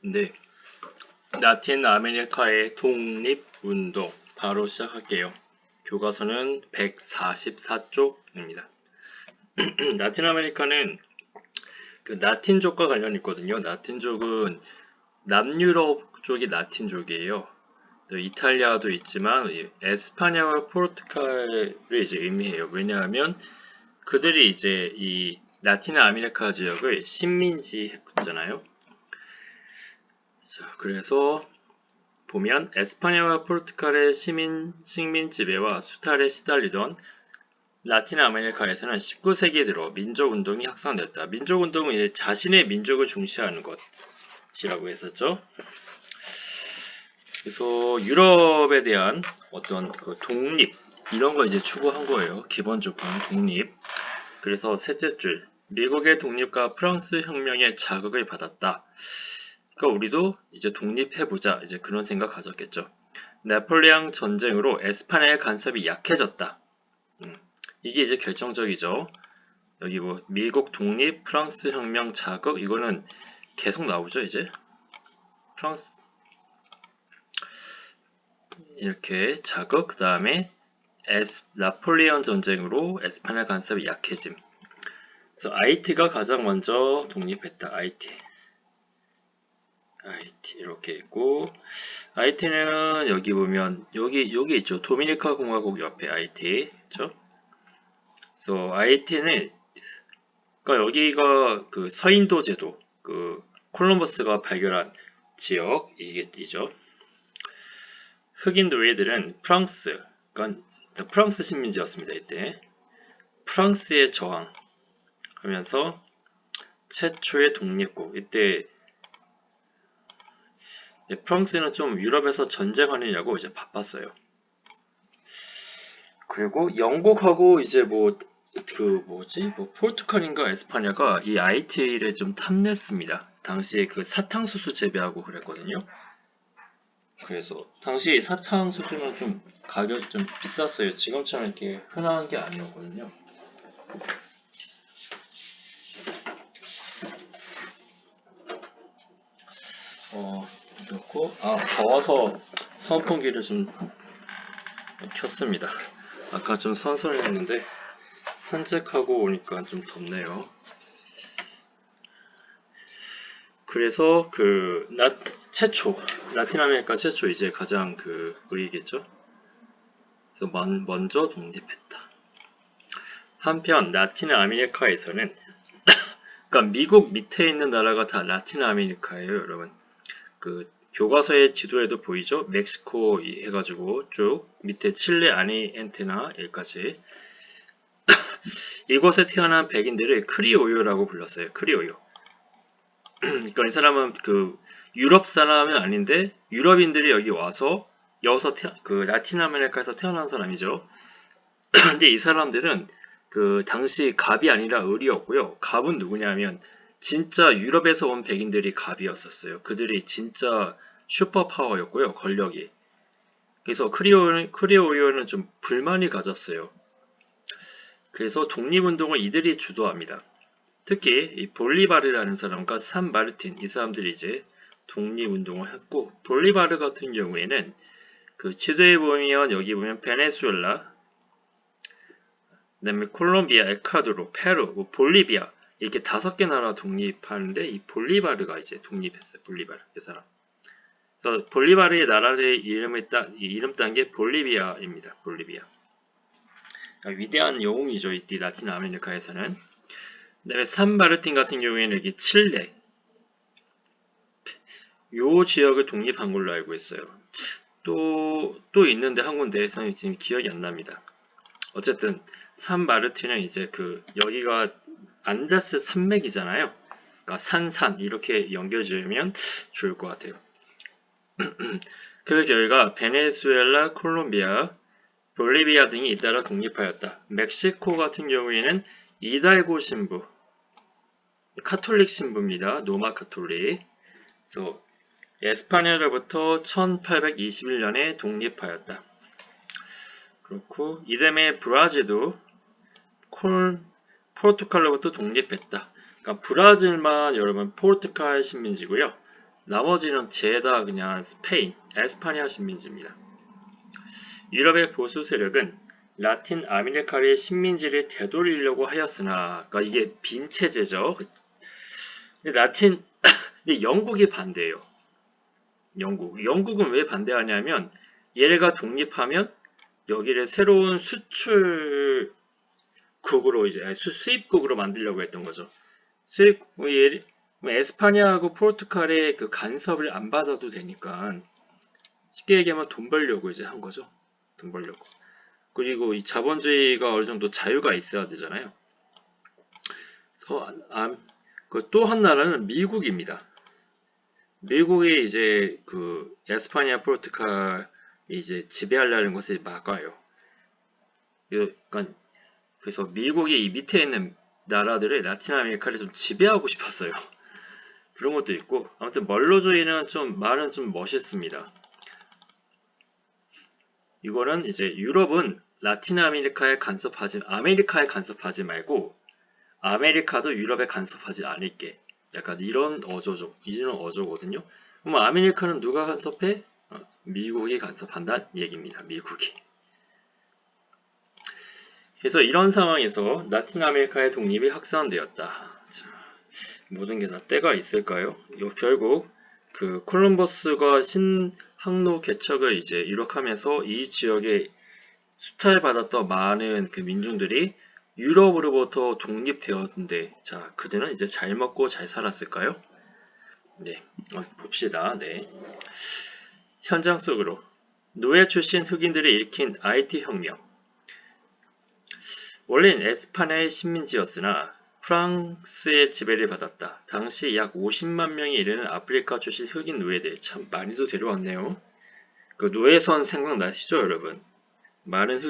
네, 라틴 아메리카의 독립운동 바로 시작할게요. 교과서는 144쪽입니다. 라틴 아메리카는 그 라틴족과 관련이 있거든요. 라틴족은 남유럽 쪽이 라틴족이에요. 이탈리아도 있지만 에스파냐와 포르투갈을 이제 의미해요. 왜냐하면 그들이 이제 이 라틴 아메리카 지역을 식민지 했잖아요. 자, 그래서 보면 에스파냐와 포르투갈의 식민 지배와 수탈에 시달리던 라틴 아메리카에서는 19세기 들어 민족운동이 확산됐다. 민족운동은 이제 자신의 민족을 중시하는 것이라고 했었죠. 그래서 유럽에 대한 어떤 그 독립 이런 거 이제 추구한 거예요. 기본적으로 독립. 그래서 셋째 줄 미국의 독립과 프랑스 혁명의 자극을 받았다. 그러니까 우리도 이제 독립해보자 이제 그런 생각 가졌겠죠. 네폴레옹 전쟁으로 에스파냐의 간섭이 약해졌다. 이게 이제 결정적이죠. 여기 뭐 미국 독립, 프랑스 혁명 자극 이거는 계속 나오죠 이제. 프랑스 이렇게 자극 그 다음에 나폴레옹 전쟁으로 에스파냐 간섭이 약해짐. 그래서 아이티가 가장 먼저 독립했다. 아이티 이렇게 있고 아이티는 여기 보면 여기 있죠. 도미니카 공화국 옆에 아이티 그렇죠? 그래서 아이티는 그러니까 여기가 그 서인도 제도 그 콜럼버스가 발견한 지역이죠. 흑인 노예들은 프랑스 그러니까 프랑스 식민지였습니다. 이때 프랑스에 저항하면서 최초의 독립국 이때 프랑스는 좀 유럽에서 전쟁하느냐고 이제 바빴어요. 그리고 영국하고 이제 뭐 포르투갈인가 에스파냐가 이 아이티를 좀 탐냈습니다. 당시에 그 사탕수수 재배하고 그랬거든요. 그래서 당시 사탕수수는 좀 가격이 좀 비쌌어요. 지금처럼 이렇게 흔한 게 아니었거든요. 그렇고 더워서 선풍기를 좀 켰습니다. 아까 좀 선선했는데 산책하고 오니까 좀 덥네요. 그래서 그 라틴 아메리카 최초 이제 가장 그 의이겠죠. 그래서 먼저 독립했다. 한편 라틴 아메리카에서는 그러니까 미국 밑에 있는 나라가 다 라틴 아메리카예요, 여러분. 그 교과서의 지도에도 보이죠? 멕시코 해가지고 쭉 밑에 칠레 아르헨티나 여기까지 이곳에 태어난 백인들을 크리오요라고 불렀어요. 크리오요. 그러니까 이 사람은 그 유럽 사람은 아닌데 유럽인들이 여기 와서 여기서 그 라틴 아메리카에서 태어난 사람이죠. 근데 이 사람들은 그 당시 갑이 아니라 을이었고요. 갑은 누구냐면 진짜 유럽에서 온 백인들이 갑이었었어요. 그들이 진짜 슈퍼파워였고요. 권력이. 그래서 크리오요는 좀 불만이 가졌어요. 그래서 독립운동을 이들이 주도합니다. 특히 이 볼리바르라는 사람과 산 마르틴 이 사람들이 이제 독립운동을 했고 볼리바르 같은 경우에는 그 지도에 보면 여기 보면 베네수엘라 그다음에 콜롬비아, 에콰도르, 페루, 뭐 볼리비아 이렇게 5개 나라 독립하는데 이 볼리바르가 이제 독립했어요. 볼리바르 이 사람. 그래서 볼리바르의 나라의 이름 딴 게 볼리비아입니다. 볼리비아. 위대한 영웅이죠. 이 라틴 아메리카에서는. 그다음에 산 마르틴 같은 경우에는 여기 칠레 요 지역을 독립한 걸로 알고 있어요. 또 있는데 한 군데에서 지금 기억이 안 납니다. 어쨌든 산 마르틴은 이제 그 여기가 안데스 산맥이잖아요. 그러니까 산 이렇게 연결지으면 좋을 것 같아요. 그 결과 베네수엘라, 콜롬비아, 볼리비아 등이 잇따라 독립하였다. 멕시코 같은 경우에는 이달고 신부, 카톨릭 신부입니다. 노마 카톨릭. 그래서 에스파냐로부터 1821년에 독립하였다. 그렇고 이듬해 브라질도 포르투갈로부터 독립했다. 그러니까 브라질만 여러분 포르투갈 식민지고요. 나머지는 죄다 그냥 스페인, 에스파냐 식민지입니다. 유럽의 보수 세력은 라틴 아메리카의 식민지를 되돌리려고 하였으나, 그러니까 이게 빈 체제죠. 근데 근데 영국이 반대예요. 영국은 왜 반대하냐면 얘네가 독립하면 여기를 새로운 수출국으로 이제 수입국으로 만들려고 했던 거죠. 에스파냐하고 포르투갈의 그 간섭을 안 받아도 되니까 쉽게 얘기하면 돈 벌려고 이제 한 거죠. 돈 벌려고. 그리고 이 자본주의가 어느 정도 자유가 있어야 되잖아요. 그래서 또 한 나라는 미국입니다. 미국이 이제 그 에스파냐, 포르투갈 이제 지배하려는 것을 막아요. 그러니까 그래서 미국이 이 밑에 있는 나라들을 라틴 아메리카를 좀 지배하고 싶었어요. 그런 것도 있고 아무튼 멀로주의는 말은 좀 멋있습니다. 이거는 이제 유럽은 라틴 아메리카에 간섭하지 말고 아메리카도 유럽에 간섭하지 않을게. 약간 이런 어조거든요. 그럼 아메리카는 누가 간섭해? 미국이 간섭한다는 얘기입니다. 미국이. 그래서 이런 상황에서 라틴 아메리카의 독립이 확산되었다. 자, 모든 게 다 때가 있을까요? 결국 그 콜럼버스가 신항로 개척을 이제 이룩하면서 이 지역에 수탈받았던 많은 그 민중들이 유럽으로부터 독립되었는데, 자, 그들은 이제 잘 먹고 잘 살았을까요? 네, 봅시다. 네. 현장 속으로 노예 출신 흑인들이 일으킨 IT 혁명. 원래는 에스파냐의 식민지였으나 프랑스의 지배를 받았다. 당시 약 50만 명에 이르는 아프리카 출신 흑인 노예들, 참 많이도 데려왔네요. 그 노예선 생각나시죠, 여러분? 많은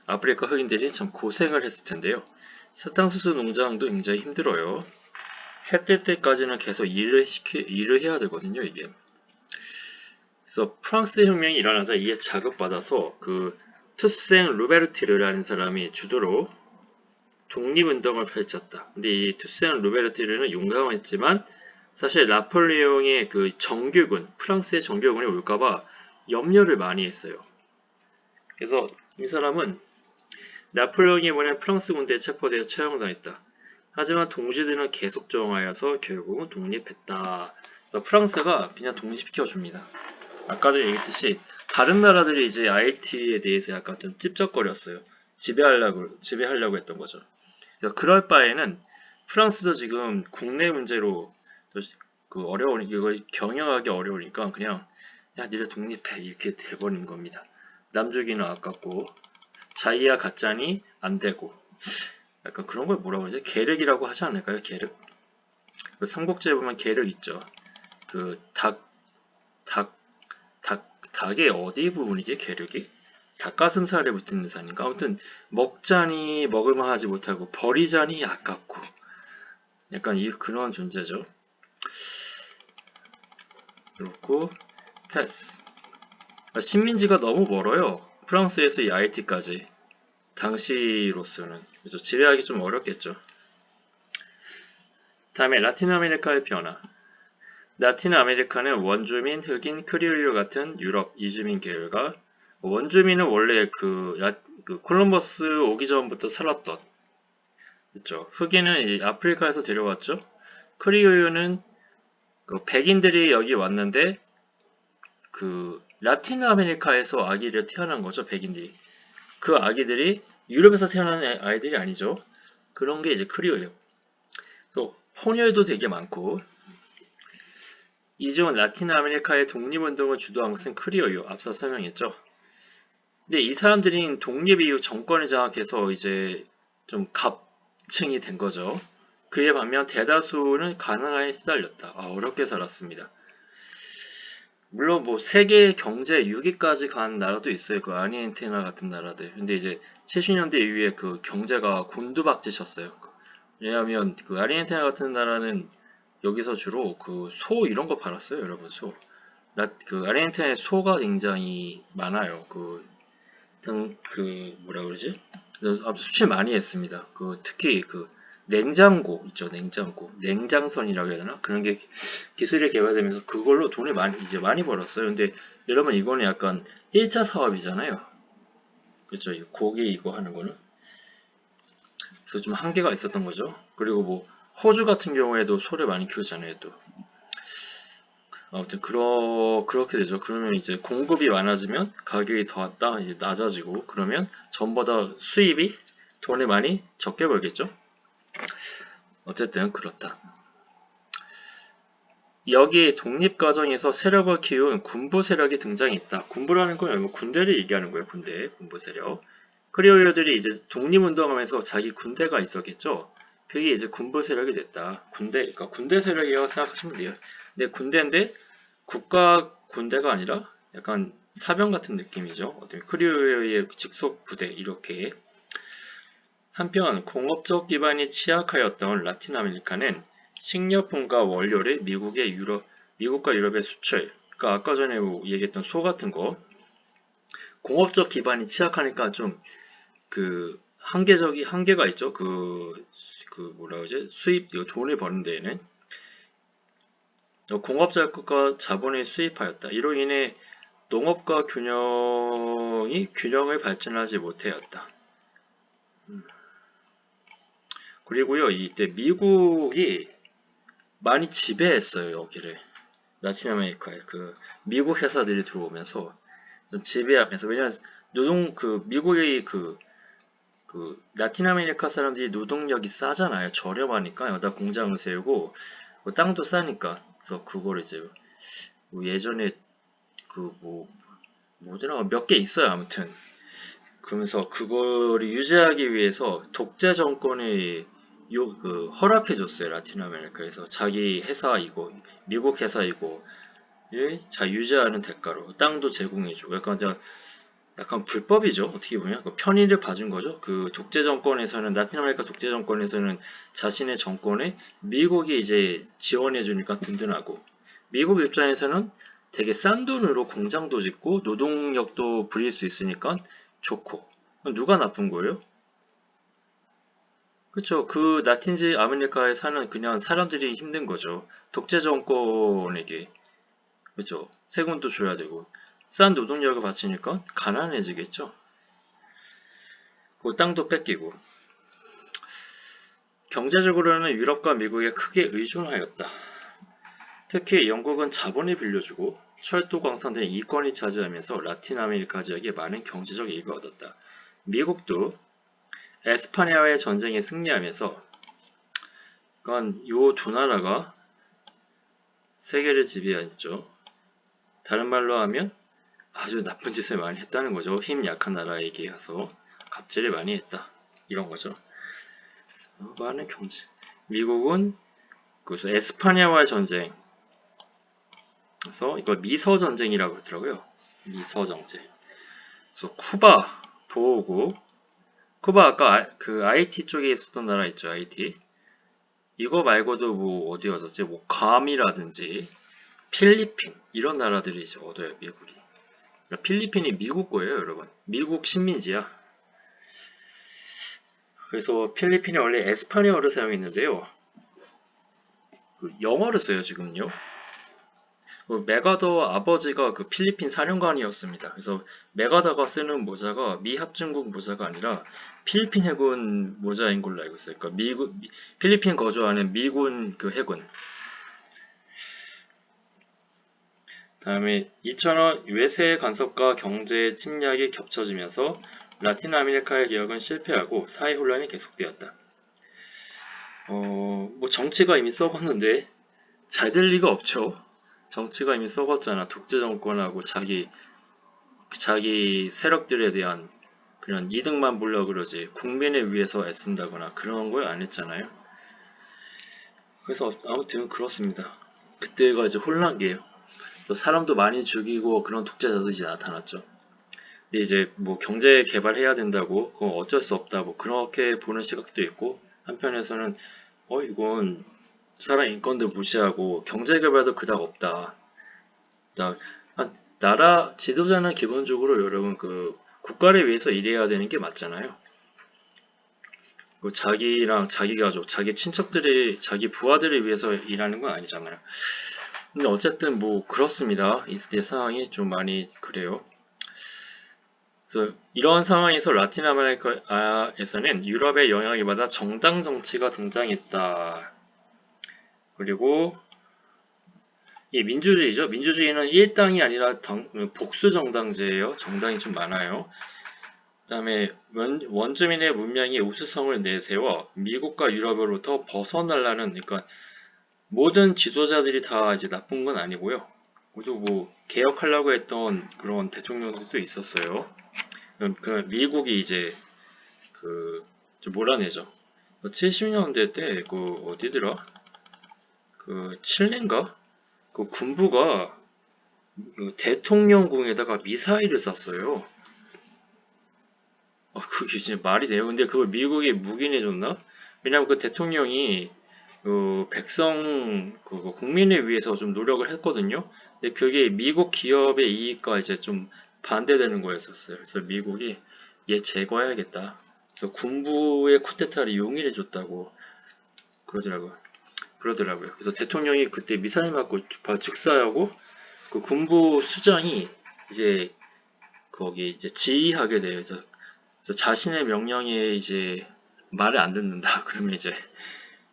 아프리카 흑인들이 참 고생을 했을 텐데요. 사탕수수 농장도 굉장히 힘들어요. 해 뜰 때까지는 계속 일을 해야 되거든요, 이게. 그래서 프랑스 혁명이 일어나자 이에 자극받아서 그 투생 루베르티르라는 사람이 주도로 독립운동을 펼쳤다. 근데 이 투생 루베르티르는 용감했지만 사실 나폴레옹의 그 프랑스의 정규군이 올까봐 염려를 많이 했어요. 그래서 이 사람은 나폴레옹이 이번에 프랑스 군대에 체포되어 처형당했다. 하지만 동지들은 계속 저항하여서 결국은 독립했다. 그래서 프랑스가 그냥 독립시켜줍니다. 아까도 얘기했듯이 다른 나라들이 이제 IT에 대해서 약간 좀 찝쩍거렸어요. 지배하려고 했던 거죠. 그럴 바에는 프랑스도 지금 국내 문제로 이거 경영하기 어려우니까 그냥 야 니네 독립해 이렇게 돼버린 겁니다. 남주기는 아깝고 자기야 가짜니 안 되고 약간 그런 걸 뭐라고 그러지? 계륵이라고 하지 않을까요? 계륵? 그 삼국지에 보면 계륵 있죠. 그 닭의 어디 부분이지? 계륵이? 닭가슴살에 붙은 산인가? 아무튼 먹자니 먹을만 하지 못하고 버리자니 아깝고 약간 그런 존재죠. 그렇고 패스. 식민지가 너무 멀어요. 프랑스에서 이 IT까지. 당시로서는. 그래서 지배하기 좀 어렵겠죠. 다음에 라틴 아메리카의 변화. 라틴 아메리카는 원주민, 흑인, 크리올로 같은 유럽 이주민 계열과 원주민은 원래 그 콜럼버스 오기 전부터 살았던 그렇죠. 흑인은 아프리카에서 데려왔죠. 크리올로는 그 백인들이 여기 왔는데 그 라틴 아메리카에서 아기를 태어난 거죠. 백인들이. 그 아기들이 유럽에서 태어난 아이들이 아니죠. 그런 게 이제 크리올이에요. 또 혼혈도 되게 많고 이중 라틴 아메리카의 독립운동을 주도한 것은 크리올이요. 앞서 설명했죠. 근데 이 사람들이 독립 이후 정권을 장악해서 이제 좀 갑층이 된 거죠. 그에 반면 대다수는 가난하에 시달렸다. 어렵게 살았습니다. 물론 뭐 세계 경제 6위까지 간 나라도 있어요. 그 아르헨티나 같은 나라들. 근데 이제 70년대 이후에 그 경제가 곤두박질쳤어요. 왜냐하면 그 아르헨티나 같은 나라는 여기서 주로 그 소 이런 거 팔았어요, 여러분. 그 아르헨티나에 소가 굉장히 많아요. 뭐라 그러지? 아무튼 수출 많이 했습니다. 특히 냉장고 있죠, 냉장고, 냉장선이라고 해야 되나? 그런 게 기술이 개발되면서 그걸로 돈을 많이 벌었어요. 근데 여러분 이거는 약간 1차 사업이잖아요. 그렇죠? 고기 이거 하는 거는. 그래서 좀 한계가 있었던 거죠. 그리고 뭐 호주 같은 경우에도 소를 많이 키우잖아요, 또. 아무튼 그렇게 되죠. 그러면 이제 공급이 많아지면 가격이 더 왔다 이제 낮아지고 그러면 전보다 수입이 돈을 많이 적게 벌겠죠. 어쨌든 그렇다. 여기 독립 과정에서 세력을 키운 군부 세력이 등장했다. 군부라는 건 뭐 군대를 얘기하는 거예요. 군부 세력. 크리오이어들이 이제 독립운동하면서 자기 군대가 있었겠죠. 그게 이제 군부 세력이 됐다. 그러니까 군대 세력이라고 생각하시면 돼요. 근데 군대인데 국가 군대가 아니라 약간 사병 같은 느낌이죠. 어떤 크리오의 직속 부대 이렇게. 한편 공업적 기반이 취약하였던 라틴 아메리카는 식료품과 원료를 미국과 유럽에 수출. 그러니까 아까 전에 뭐 얘기했던 소 같은 거 공업적 기반이 취약하니까 좀 그 한계가 있죠. 그 뭐라 그러지? 돈을 버는 데에는 공업자국가 자본을 수입하였다. 이로 인해 농업과 균형을 발전하지 못하였다. 그리고요, 이때 미국이 많이 지배했어요, 여기를. 라틴 아메리카에 미국 회사들이 들어오면서 좀 지배하면서 왜냐면 미국의 라틴 아메리카 사람들이 노동력이 싸잖아요. 저렴하니까 여기다 공장을 세우고 뭐 땅도 싸니까 그래서 그걸 이제 뭐 예전에 뭐더라 몇 개 있어요. 아무튼 그러면서 그거를 유지하기 위해서 독재 정권이 허락해줬어요. 라틴 아메리카에서 자기 회사이고 미국 회사이고 자 유지하는 대가로 땅도 제공해주고 약간 불법이죠. 어떻게 보면 편의를 봐준 거죠. 그 독재 정권에서는 라틴 아메리카 독재 정권에서는 자신의 정권에 미국이 이제 지원해주니까 든든하고 미국 입장에서는 되게 싼 돈으로 공장도 짓고 노동력도 부릴 수 있으니까 좋고 누가 나쁜 거예요? 그쵸. 그 라틴지 아메리카에 사는 그냥 사람들이 힘든 거죠. 독재 정권에게. 그쵸. 세금도 줘야 되고. 싼 노동력을 바치니까 가난해지겠죠. 그 땅도 뺏기고. 경제적으로는 유럽과 미국에 크게 의존하였다. 특히 영국은 자본을 빌려주고 철도 광산 등 이권이 차지하면서 라틴 아메리카 지역에 많은 경제적 이익을 얻었다. 미국도 에스파냐와의 전쟁에 승리하면서 그러니까 요 두 나라가 세계를 지배했죠. 다른 말로 하면 아주 나쁜 짓을 많이 했다는 거죠. 힘 약한 나라에게 가서 갑질을 많이 했다. 이런 거죠. 많은 경제. 미국은 그래서 에스파냐와의 전쟁. 그래서 이걸 미서 전쟁이라고 그러더라고요. 미서 전쟁. 그래서 쿠바 보호구. 쿠바 아까 그 IT 쪽에 있었던 나라 있죠. IT. 이거 말고도 뭐 어디 얻었지? 뭐 괌이라든지 필리핀 이런 나라들이 이제 얻어요. 미국이. 그러니까 필리핀이 미국 거예요, 여러분. 미국 식민지야. 그래서 필리핀이 원래 에스파니어를 사용했는데요. 영어를 써요, 지금요. 메가더 아버지가 그 필리핀 사령관이었습니다. 그래서 메가더가 쓰는 모자가 미 합중국 모자가 아니라 필리핀 해군 모자인 걸로 알고 있어요. 그러니까 필리핀 거주하는 미군 그 해군. 다음에 2000년 외세 간섭과 경제 침략이 겹쳐지면서 라틴 아메리카의 개혁은 실패하고 사회 혼란이 계속되었다. 뭐 정치가 이미 썩었는데 잘 될 리가 없죠. 정치가 이미 썩었잖아. 독재 정권하고 자기 세력들에 대한 그런 이득만 보려 그러지 국민을 위해서 애쓴다거나 그런 걸 안 했잖아요. 그래서 아무튼 그렇습니다. 그때가 이제 혼란기예요. 사람도 많이 죽이고 그런 독재자도 이제 나타났죠. 근데 이제 뭐 경제 개발해야 된다고 그건 어쩔 수 없다 뭐 그렇게 보는 시각도 있고 한편에서는 이건 사람 인권도 무시하고 경제 개발도 그닥 없다. 나라 지도자는 기본적으로 여러분 국가를 위해서 일해야 되는 게 맞잖아요. 뭐 자기랑 자기 가족, 자기 친척들이, 자기 부하들을 위해서 일하는 건 아니잖아요. 근데 어쨌든 뭐 그렇습니다. 이때 상황이 좀 많이 그래요. 그래서 이러한 상황에서 라틴 아메리카에서는 유럽의 영향을 받아 정당 정치가 등장했다. 그리고 이 민주주의죠. 민주주의는 일당이 아니라 복수 정당제예요. 정당이 좀 많아요. 그다음에 원주민의 문명이 우수성을 내세워 미국과 유럽으로부터 벗어나려는, 그러니까 모든 지도자들이 다 이제 나쁜 건 아니고요. 모두 뭐 개혁하려고 했던 그런 대통령들도 있었어요. 그 미국이 이제 좀 몰아내죠. 70년대 때 그 어디더라? 그 칠레인가? 그 군부가 그 대통령궁에다가 미사일을 쐈어요. 그게 진짜 말이 돼요? 근데 그걸 미국이 묵인해줬나? 왜냐면 그 대통령이 그 백성, 그 국민을 위해서 좀 노력을 했거든요. 근데 그게 미국 기업의 이익과 이제 좀 반대되는 거였었어요. 그래서 미국이 얘 제거해야겠다. 그래서 군부의 쿠데타를 용인해줬다고 그러더라고요. 그래서 대통령이 그때 미사일 맞고 바로 즉사하고 그 군부 수장이 이제 거기 이제 지휘하게 돼요. 그래서 자신의 명령에 이제 말을 안 듣는다. 그러면 이제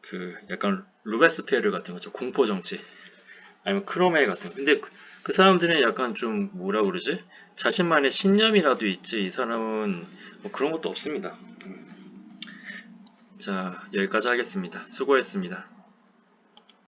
그 약간 로베스피에르 같은 거죠. 공포 정치. 아니면 크로메 같은 거. 근데 그 사람들은 약간 좀 뭐라 그러지? 자신만의 신념이라도 있지. 이 사람은 뭐 그런 것도 없습니다. 자, 여기까지 하겠습니다. 수고했습니다.